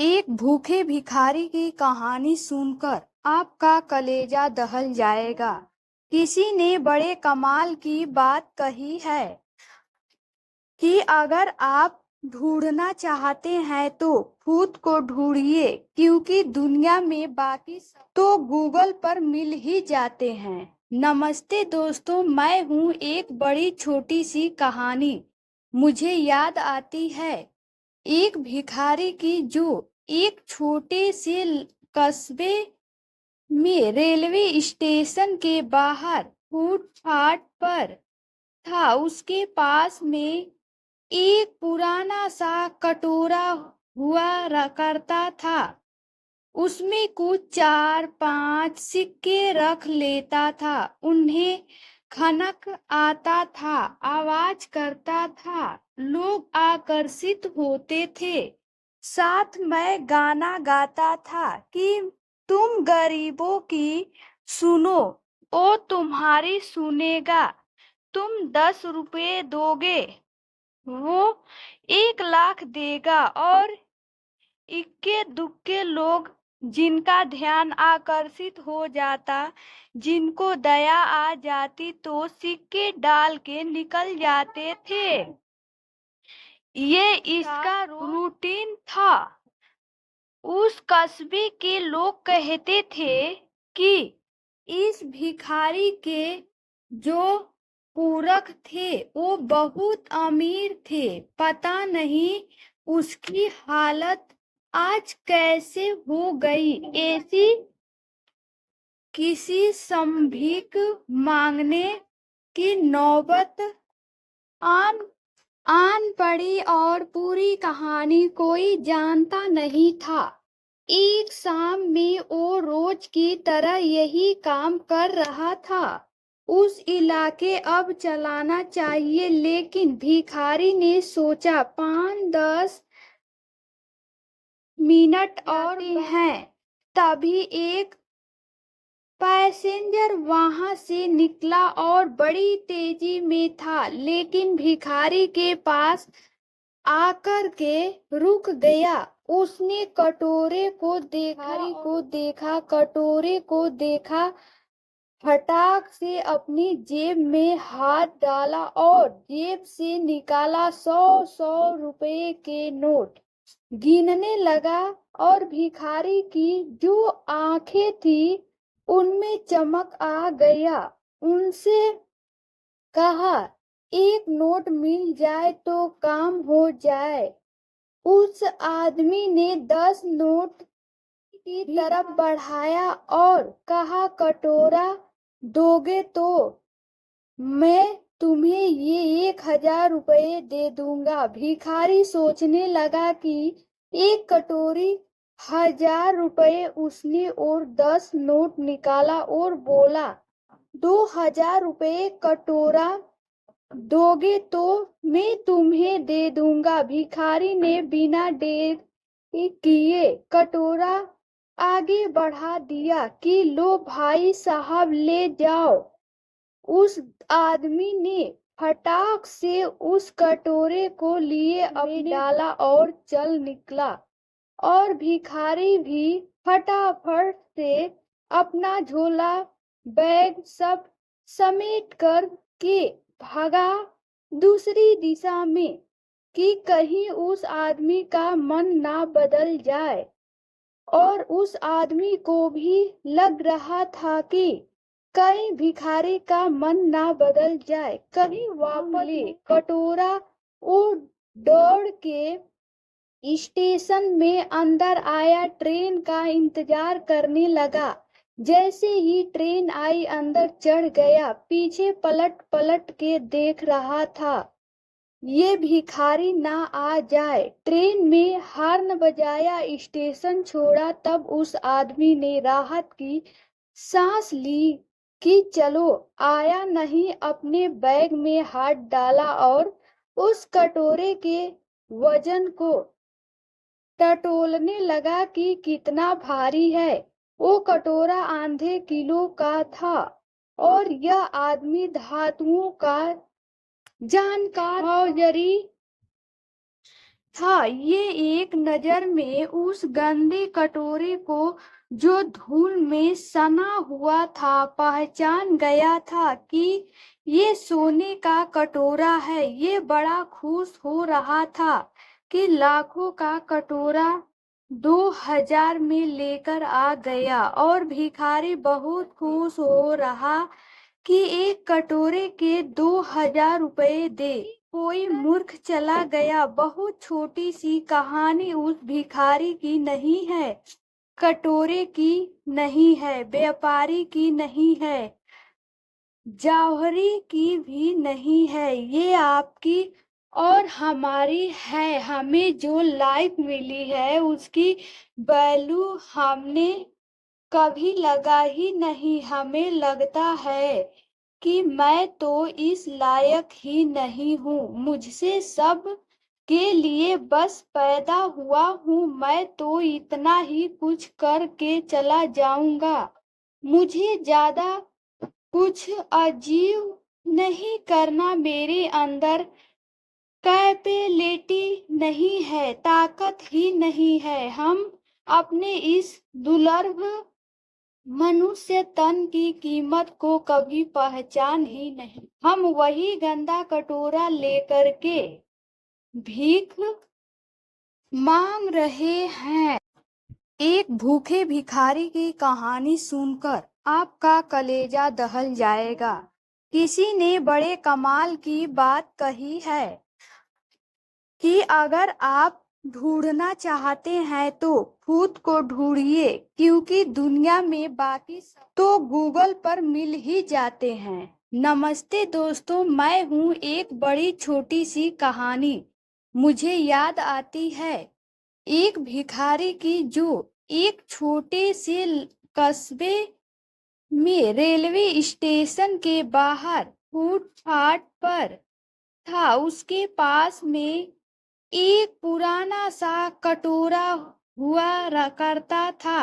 एक भूखे भिखारी की कहानी सुनकर आपका कलेजा दहल जाएगा। किसी ने बड़े कमाल की बात कही है कि अगर आप ढूंढना चाहते हैं तो खुद को ढूंढिए, क्योंकि दुनिया में बाकी सब तो गूगल पर मिल ही जाते हैं। नमस्ते दोस्तों, मैं हूँ एक बड़ी छोटी सी कहानी। मुझे याद आती है एक भिखारी की, जो एक छोटे से कस्बे में रेलवे स्टेशन के बाहर फुटपाथ पर था। उसके पास में एक पुराना सा कटोरा हुआ करता था। उसमें कुछ 4-5 सिक्के रख लेता था। उन्हें खनक आता था, आवाज करता था, लोग आकर्षित होते थे। साथ में गाना गाता था कि तुम गरीबों की सुनो, ओ तुम्हारी सुनेगा। तुम 10 रुपए दोगे, वो 1 लाख देगा। और इक्के दुक्के लोग जिनका ध्यान आकर्षित हो जाता, जिनको दया आ जाती, तो सिक्के डाल के निकल जाते थे। ये इसका रूटीन था। उस कस्बे के लोग कहते थे कि इस भिखारी के जो पूरक थे वो बहुत अमीर थे। पता नहीं उसकी हालत आज कैसे हो गई। ऐसी किसी संभीख मांगने की नौबत आन आन पड़ी और पूरी कहानी कोई जानता नहीं था। एक शाम में वो रोज की तरह यही काम कर रहा था। उस इलाके अब चलाना चाहिए, लेकिन भिखारी ने सोचा 5-10 मिनट और हैं। तभी एक पैसेंजर वहां से निकला और बड़ी तेजी में था, लेकिन भिखारी के पास आकर के रुक गया। उसने कटोरे को देखा, कटोरे को देखा, फटाक से अपनी जेब में हाथ डाला और जेब से निकाला 100-100 रुपए के नोट गिनने लगा। और भिखारी की जो आंखें थी उनमें चमक आ गया। उनसे कहा, एक नोट मिल जाए तो काम हो जाए। उस आदमी ने 10 नोट की तरफ बढ़ाया और कहा, कटोरा दोगे तो मैं तुम्हें ये 1,000 रुपए दे दूंगा। भिखारी सोचने लगा कि एक कटोरी 1,000 रुपए। उसने और 10 नोट निकाला और बोला, 2,000 रुपए कटोरा दोगे तो मैं तुम्हें दे दूंगा। भिखारी ने बिना देर किए कटोरा आगे बढ़ा दिया कि लो भाई साहब, ले जाओ। उस आदमी ने फटाक से उस कटोरे को लिए अपने डाला और चल निकला। और भिखारी भी फटाफट से अपना झोला बैग सब समेट कर के भागा दूसरी दिशा में, कि कहीं उस आदमी का मन ना बदल जाए। और उस आदमी को भी लग रहा था कि कहीं भिखारी का मन ना बदल जाए, कहीं वापस ले कटोरा। वो दौड़ के स्टेशन में अंदर आया, ट्रेन का इंतजार करने लगा। जैसे ही ट्रेन आई अंदर चढ़ गया, पीछे पलट पलट के देख रहा था ये भिखारी ना आ जाए। ट्रेन में हॉर्न बजाया, स्टेशन छोड़ा। तब उस आदमी ने राहत की सांस ली कि चलो आया नहीं। अपने बैग में हाथ डाला और उस कटोरे के वजन को टटोलने लगा कि कितना भारी है। वो कटोरा आधे किलो का था और यह आदमी धातुओं का जानकार हौजरी था। ये एक नजर में उस गंदे कटोरे को, जो धूल में सना हुआ था, पहचान गया था कि ये सोने का कटोरा है। ये बड़ा खुश हो रहा था कि लाखों का कटोरा 2000 में लेकर आ गया, और भिखारी बहुत खुश हो रहा कि एक कटोरे के 2000 रुपए दे। कोई मूर्ख चला गया। बहुत छोटी सी कहानी उस भिखारी की नहीं है, कटोरे की नहीं है, व्यापारी की नहीं है, जौहरी की भी नहीं है, ये आपकी और हमारी है। हमें जो लाइफ मिली है उसकी वैल्यू हमने कभी लगा ही नहीं। हमें लगता है कि मैं तो इस लायक ही नहीं हूँ, मुझसे सब के लिए बस पैदा हुआ हूँ, मैं तो इतना ही कुछ करके चला जाऊंगा, मुझे ज्यादा कुछ अजीब नहीं करना, मेरे अंदर कैपेबिलिटी नहीं है, ताकत ही नहीं है। हम अपने इस दुर्लभ मनुष्य तन की कीमत को कभी पहचान ही नहीं। हम वही गंदा कटोरा लेकर के भीख मांग रहे हैं। एक भूखे भिखारी की कहानी सुनकर आपका कलेजा दहल जाएगा। किसी ने बड़े कमाल की बात कही है कि अगर आप ढूंढना चाहते हैं तो खुद को ढूंढिए, क्योंकि दुनिया में बाकी सब तो गूगल पर मिल ही जाते हैं। नमस्ते दोस्तों, मैं हूँ एक बड़ी छोटी सी कहानी। मुझे याद आती है एक भिखारी की, जो एक छोटे से कस्बे में रेलवे स्टेशन के बाहर फुटपाथ पर था। उसके पास में एक पुराना सा कटोरा हुआ करता था।